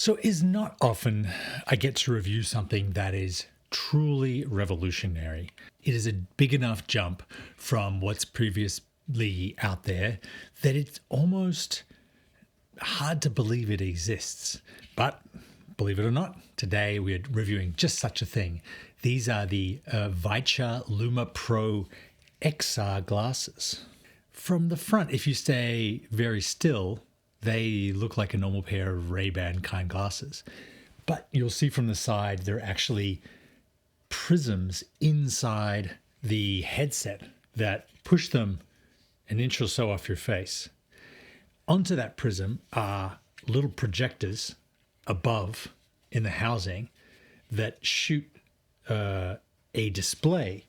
So it is not often I get to review something that is truly revolutionary. It is a big enough jump from what's previously out there that it's almost hard to believe it exists. But believe it or not, today we're reviewing just such a thing. These are the VITURE Luma Pro XR glasses. From the front, if you stay very still, they look like a normal pair of Ray-Ban kind glasses. But you'll see from the side, they're actually prisms inside the headset that push them an inch or so off your face. Onto that prism are little projectors above in the housing that shoot a display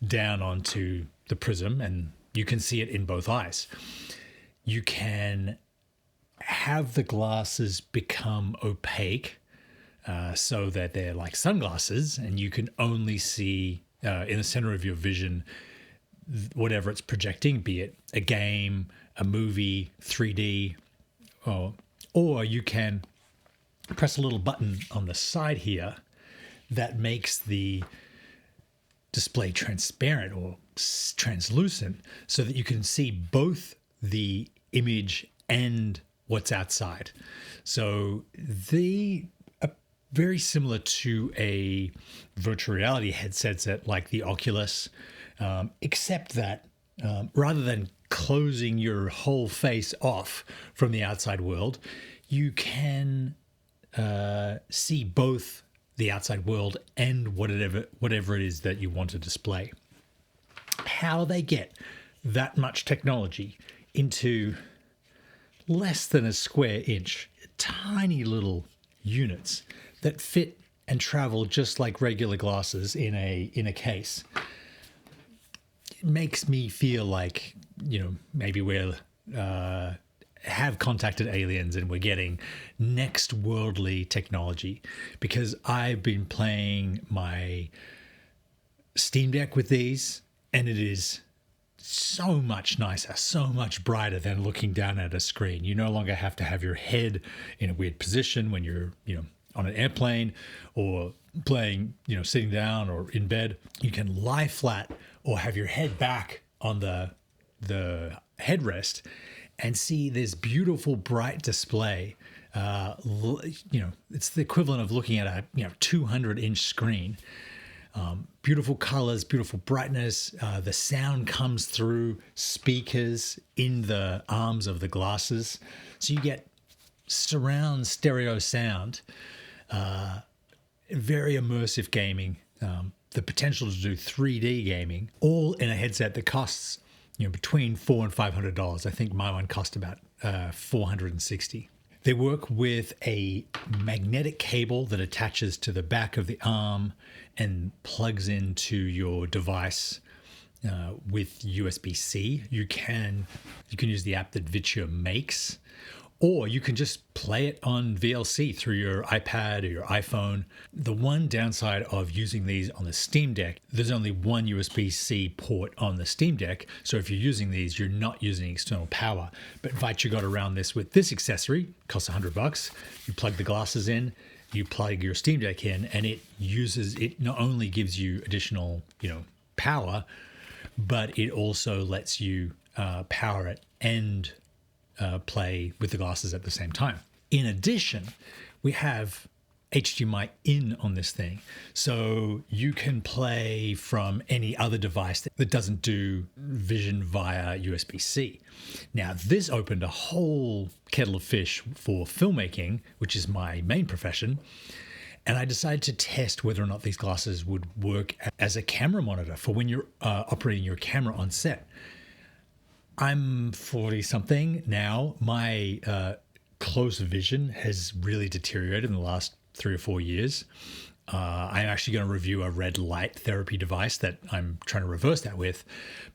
down onto the prism, and you can see it in both eyes. You can have the glasses become opaque so that they're like sunglasses, and you can only see in the center of your vision whatever it's projecting, be it a game, a movie, 3D, or you can press a little button on the side here that makes the display transparent or translucent so that you can see both the image and what's outside. So they are very similar to a virtual reality headset like the Oculus, except that rather than closing your whole face off from the outside world, you can see both the outside world and whatever it is that you want to display. How they get that much technology into less than a square inch, tiny little units that fit and travel just like regular glasses in a case, it makes me feel like, maybe we're have contacted aliens and we're getting next worldly technology, because I've been playing my Steam Deck with these and it is so much nicer, so much brighter than looking down at a screen. You no longer have to have your head in a weird position when you're, on an airplane or playing, sitting down or in bed. You can lie flat or have your head back on the headrest and see this beautiful bright display. It's the equivalent of looking at a 200-inch screen. Beautiful colors, beautiful brightness. The sound comes through speakers in the arms of the glasses. So you get surround stereo sound, very immersive gaming, the potential to do 3D gaming, all in a headset that costs between $400 and $500. I think my one cost about $460. They work with a magnetic cable that attaches to the back of the arm and plugs into your device with USB-C. You can use the app that VITURE makes, or you can just play it on VLC through your iPad or your iPhone. The one downside of using these on the Steam Deck, there's only one USB-C port on the Steam Deck. So if you're using these, you're not using external power. But VITURE got around this with this accessory. It costs $100. You plug the glasses in, you plug your Steam Deck in, and it not only gives you additional, power, but it also lets you power it and play with the glasses at the same time. In addition, we have HDMI in on this thing, so you can play from any other device that doesn't do vision via USB-C. Now, this opened a whole kettle of fish for filmmaking, which is my main profession, and I decided to test whether or not these glasses would work as a camera monitor for when you're operating your camera on set. I'm 40-something now. My close vision has really deteriorated in the last 3 or 4 years. I'm actually going to review a red light therapy device that I'm trying to reverse that with.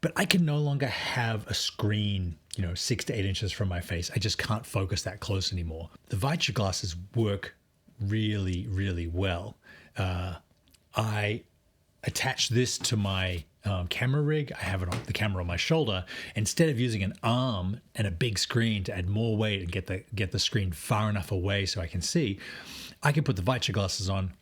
But I can no longer have a screen, 6 to 8 inches from my face. I just can't focus that close anymore. The VITURE glasses work really, really well. I attach this to my camera rig. I have the camera on my shoulder. Instead of using an arm and a big screen to add more weight and get the screen far enough away so I can see, I can put the VITURE glasses on.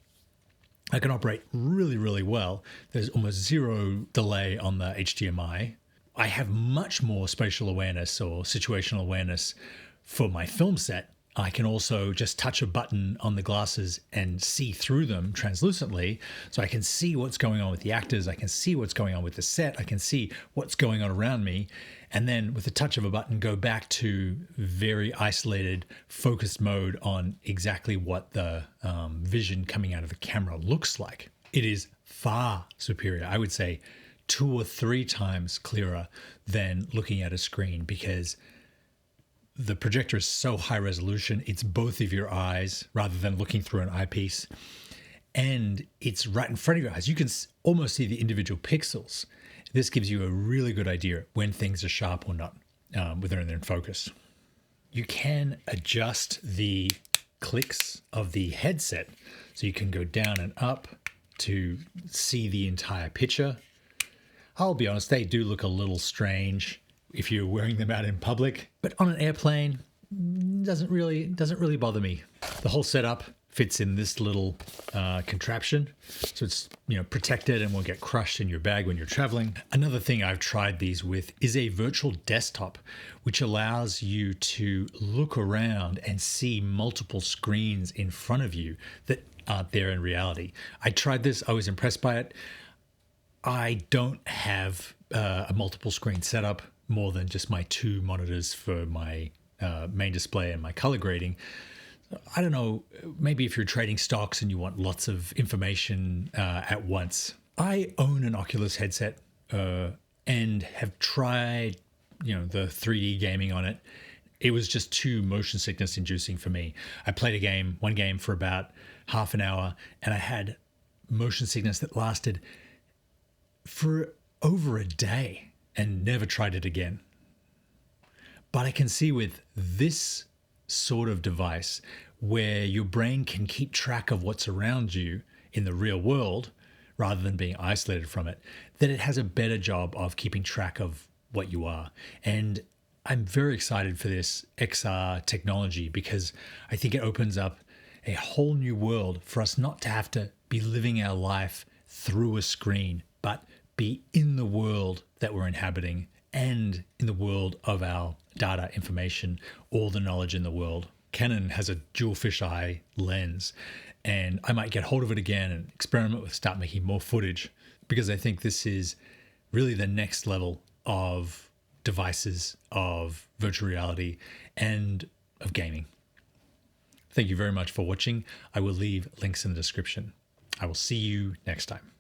I can operate really, really well. There's almost zero delay on the HDMI. I have much more spatial awareness or situational awareness for my film set. I can also just touch a button on the glasses and see through them translucently. So I can see what's going on with the actors. I can see what's going on with the set. I can see what's going on around me. And then with the touch of a button, go back to very isolated, focused mode on exactly what the vision coming out of the camera looks like. It is far superior. I would say 2 or 3 times clearer than looking at a screen, because the projector is so high resolution. It's both of your eyes rather than looking through an eyepiece. And it's right in front of your eyes. You can almost see the individual pixels. This gives you a really good idea when things are sharp or not, whether they're in focus. You can adjust the clicks of the headset. So you can go down and up to see the entire picture. I'll be honest, they do look a little strange if you're wearing them out in public, but on an airplane, doesn't really bother me. The whole setup fits in this little contraption, so it's protected and won't get crushed in your bag when you're traveling. Another thing I've tried these with is a virtual desktop, which allows you to look around and see multiple screens in front of you that aren't there in reality. I tried this. I was impressed by it. I don't have a multiple screen setup more than just my 2 monitors for my main display and my color grading. I don't know, maybe if you're trading stocks and you want lots of information at once. I own an Oculus headset and have tried, the 3D gaming on it. It was just too motion sickness inducing for me. I played one game for about half an hour, and I had motion sickness that lasted for over a day and never tried it again. But I can see with this sort of device, where your brain can keep track of what's around you in the real world rather than being isolated from it, that it has a better job of keeping track of what you are. And I'm very excited for this XR technology, because I think it opens up a whole new world for us not to have to be living our life through a screen, but be in the world that we're inhabiting and in the world of our data, information, all the knowledge in the world. Canon has a dual fisheye lens, and I might get hold of it again and experiment with, start making more footage, because I think this is really the next level of devices, of virtual reality, and of gaming. Thank you very much for watching. I will leave links in the description. I will see you next time.